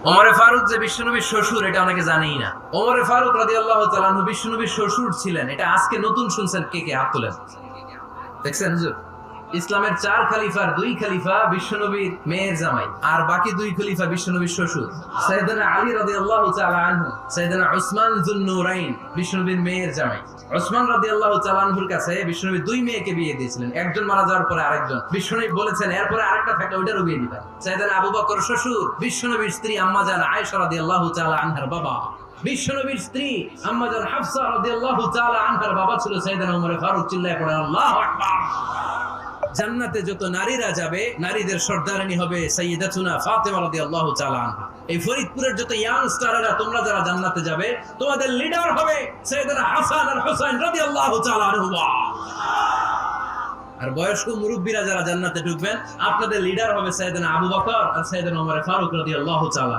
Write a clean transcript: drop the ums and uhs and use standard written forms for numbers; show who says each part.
Speaker 1: ওমরে ফারুক যে বিশ্বনবীর শ্বশুর এটা অনেকে জানেই না। ওমরে ফারুক রাদিয়াল্লাহু তাআলা আনহু বিশ্বনবীর শ্বশুর ছিলেন, এটা আজকে নতুন শুনছেন। কে কে হাত তোলেন? দেখছেন হুজুর? ইসলামের 4 খলিফার 2 খলিফা বিশ্বনবীর মেয়ের জামাই, আর বাকি 2 খলিফা বিশ্বনবীর শ্বশুর। সাইয়েদনা আলী রাদিয়াল্লাহু তাআলা আনহু, সাইয়েদনা উসমান যুন নূরাইন বিশ্বনবীর মেয়ের জামাই। উসমান রাদিয়াল্লাহু তাআলা আনহুর কাছে বিশ্বনবী 2 মেয়েকে বিয়ে দিয়েছিলেন, একজন মারা যাওয়ার পরে আরেকজন। বিশ্বনবী বলেছেন এরপরে আরেকটা থাকলে ওইটারও বিয়ে দিবেন। সাইয়েদনা আবু বকর শ্বশুর, বিশ্বনবীর স্ত্রী আম্মা জান আয়েশা রাদিয়াল্লাহু তাআলা আনহার বাবা। বিশ্বনবীর স্ত্রী আম্মা জান হাফসা রাদিয়াল্লাহু তাআলা আনহার বাবা ছিল সাইয়েদনা ওমর ফারুক। চিল্লায়ে পড়ে আল্লাহু আকবার। জান্নাতে যত নারীরা যাবে, নারীদের সর্দারানী হবে সাইয়্যিদাতুনা ফাতেমা রাদিয়াল্লাহু তাআলা আনহা। এই ফরিদপুরের যত ইয়াং স্টাররা তোমরা যারা জান্নাতে যাবে, তোমাদের লিডার হবে সাইয়েদনা হাসান আর হুসাইন রাদিয়াল্লাহু তাআলা আনহুমা। আর বয়স্ক মুরব্বীরা যারা জান্নাতে ঢুকবেন, আপনাদের লিডার হবে সাইয়েদনা আবু বকর আর সাইয়েদনা ওমর ফারুক রাদিয়াল্লাহু তাআলা।